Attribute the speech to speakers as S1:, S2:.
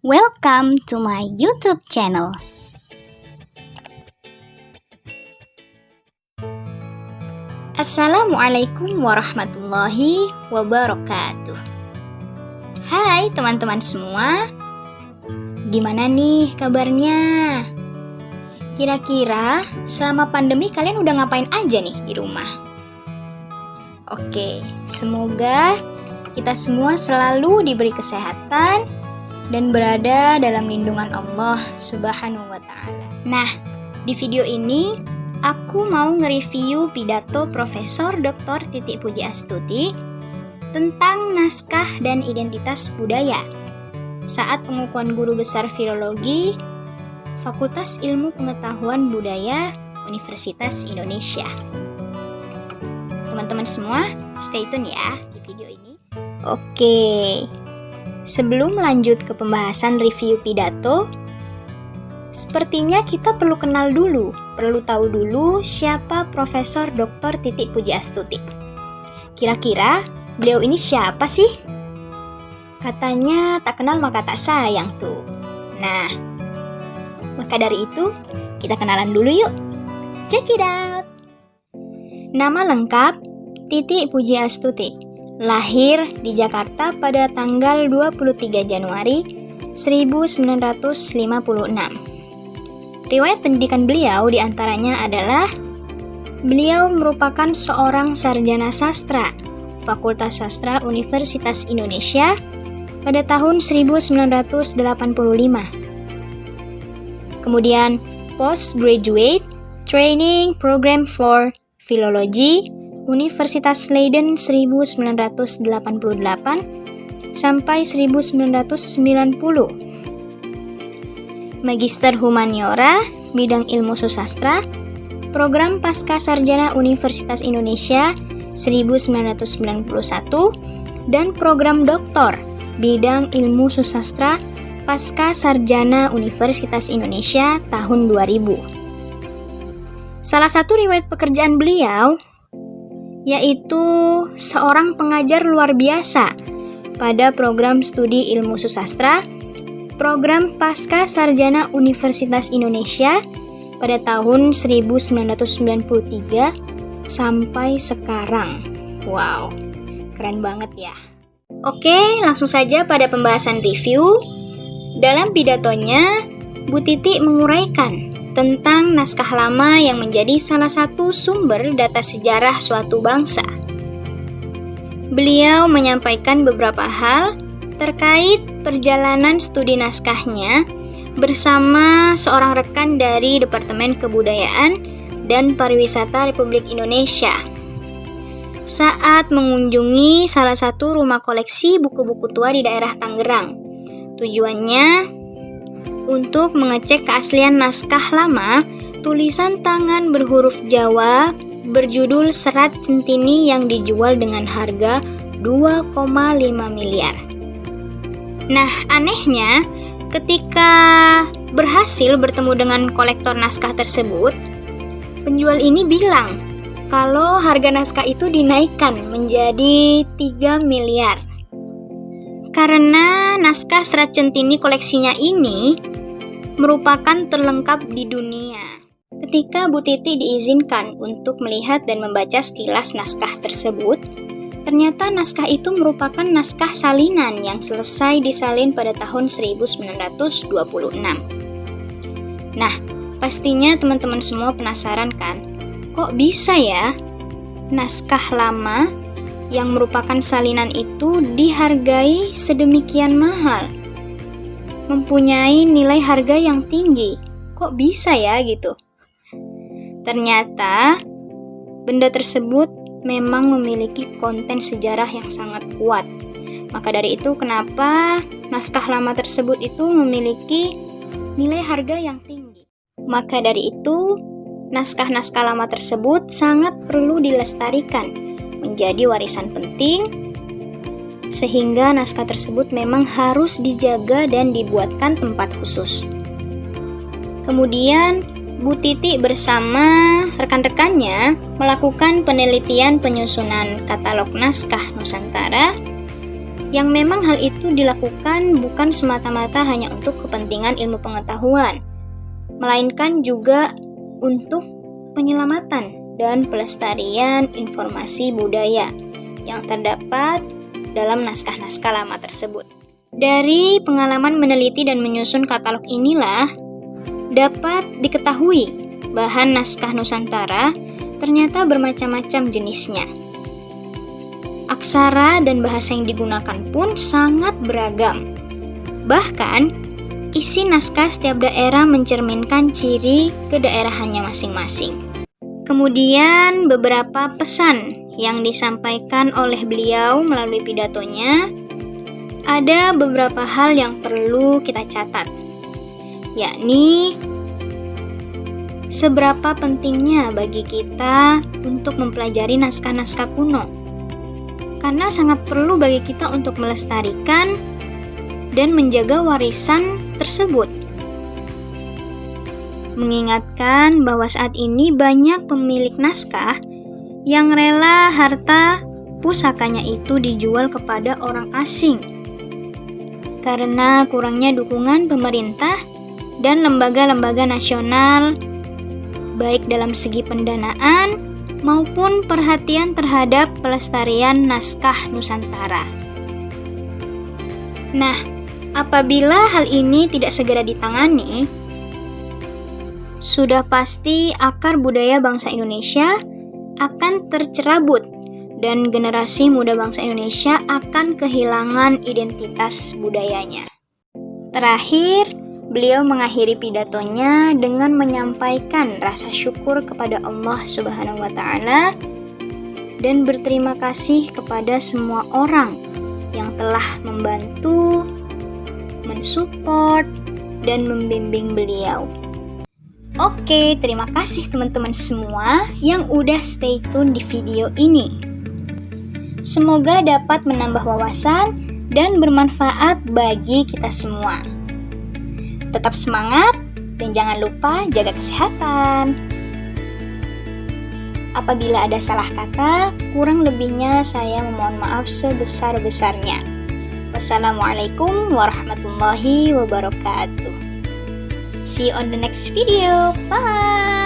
S1: Welcome to my YouTube channel. Assalamualaikum warahmatullahi wabarakatuh. Hai teman-teman semua, gimana nih kabarnya? Kira-kira selama pandemi kalian udah ngapain aja nih di rumah? Oke, semoga kita semua selalu diberi kesehatan dan berada dalam lindungan Allah Subhanahu wa Ta'ala. Nah, di video ini aku mau nge-review pidato Profesor Dr. Titik Puji Astuti tentang naskah dan identitas budaya saat pengukuhan guru besar filologi Fakultas Ilmu Pengetahuan Budaya Universitas Indonesia. Teman-teman semua, stay tune ya di video ini. Oke. Sebelum lanjut ke pembahasan review pidato, sepertinya kita perlu kenal dulu, perlu tahu dulu siapa Profesor Dr. Titik Puji Astuti. Kira-kira beliau ini siapa sih? Katanya tak kenal maka tak sayang tuh. Nah, maka dari itu kita kenalan dulu yuk. Check it out. Nama lengkap Titik Puji Astuti. Lahir di Jakarta pada tanggal 23 Januari 1956. Riwayat pendidikan beliau diantaranya adalah beliau merupakan seorang sarjana sastra Fakultas Sastra Universitas Indonesia pada tahun 1985. Kemudian Postgraduate Training Program for Philology Universitas Leiden 1988 sampai 1990. Magister Humaniora, bidang ilmu susastra, program Pasca Sarjana Universitas Indonesia 1991 dan program doktor, bidang ilmu susastra Pasca Sarjana Universitas Indonesia tahun 2000. Salah satu riwayat pekerjaan beliau yaitu seorang pengajar luar biasa pada program studi ilmu susastra, program Pasca Sarjana Universitas Indonesia pada tahun 1993 sampai sekarang. Wow, keren banget ya. Oke, langsung saja pada pembahasan review. Dalam pidatonya, Bu Titik menguraikan tentang naskah lama yang menjadi salah satu sumber data sejarah suatu bangsa. Beliau menyampaikan beberapa hal terkait perjalanan studi naskahnya bersama seorang rekan dari Departemen Kebudayaan dan Pariwisata Republik Indonesia saat mengunjungi salah satu rumah koleksi buku-buku tua di daerah Tangerang. Tujuannya untuk mengecek keaslian naskah lama tulisan tangan berhuruf Jawa berjudul Serat Centini yang dijual dengan harga 2,5 miliar. Nah, anehnya ketika berhasil bertemu dengan kolektor naskah tersebut, penjual ini bilang kalau harga naskah itu dinaikkan menjadi 3 miliar. Karena naskah Serat Centini koleksinya ini merupakan terlengkap di dunia. Ketika Bu Titik diizinkan untuk melihat dan membaca sekilas naskah tersebut, ternyata naskah itu merupakan naskah salinan yang selesai disalin pada tahun 1926. Nah, pastinya teman-teman semua penasaran kan? Kok bisa ya naskah lama yang merupakan salinan itu dihargai sedemikian mahal? Mempunyai nilai harga yang tinggi. Kok bisa ya gitu? Ternyata benda tersebut memang memiliki konten sejarah yang sangat kuat. Maka dari itu kenapa naskah lama tersebut itu memiliki nilai harga yang tinggi. Maka dari itu naskah-naskah lama tersebut sangat perlu dilestarikan menjadi warisan penting, sehingga naskah tersebut memang harus dijaga dan dibuatkan tempat khusus. Kemudian Bu Titik bersama rekan-rekannya melakukan penelitian penyusunan katalog naskah Nusantara yang memang hal itu dilakukan bukan semata-mata hanya untuk kepentingan ilmu pengetahuan, melainkan juga untuk penyelamatan dan pelestarian informasi budaya yang terdapat dalam naskah-naskah lama tersebut. Dari pengalaman meneliti dan menyusun katalog inilah dapat diketahui bahan naskah Nusantara ternyata bermacam-macam jenisnya. Aksara dan bahasa yang digunakan pun sangat beragam. Bahkan, isi naskah setiap daerah mencerminkan ciri kedaerahannya masing-masing. Kemudian, beberapa pesan yang disampaikan oleh beliau melalui pidatonya, ada beberapa hal yang perlu kita catat, yakni seberapa pentingnya bagi kita untuk mempelajari naskah-naskah kuno. Karena sangat perlu bagi kita untuk melestarikan dan menjaga warisan tersebut. Mengingatkan bahwa saat ini banyak pemilik naskah yang rela harta pusakanya itu dijual kepada orang asing karena kurangnya dukungan pemerintah dan lembaga-lembaga nasional, baik dalam segi pendanaan maupun perhatian terhadap pelestarian naskah Nusantara. Nah, apabila hal ini tidak segera ditangani, sudah pasti akar budaya bangsa Indonesia akan tercerabut dan generasi muda bangsa Indonesia akan kehilangan identitas budayanya. Terakhir, beliau mengakhiri pidatonya dengan menyampaikan rasa syukur kepada Allah Subhanahu wa Ta'ala dan berterima kasih kepada semua orang yang telah membantu, mensupport, dan membimbing beliau. Oke, terima kasih teman-teman semua yang udah stay tune di video ini. Semoga dapat menambah wawasan dan bermanfaat bagi kita semua. Tetap semangat dan jangan lupa jaga kesehatan. Apabila ada salah kata, kurang lebihnya saya memohon maaf sebesar-besarnya. Wassalamualaikum warahmatullahi wabarakatuh. See you on the next video. Bye.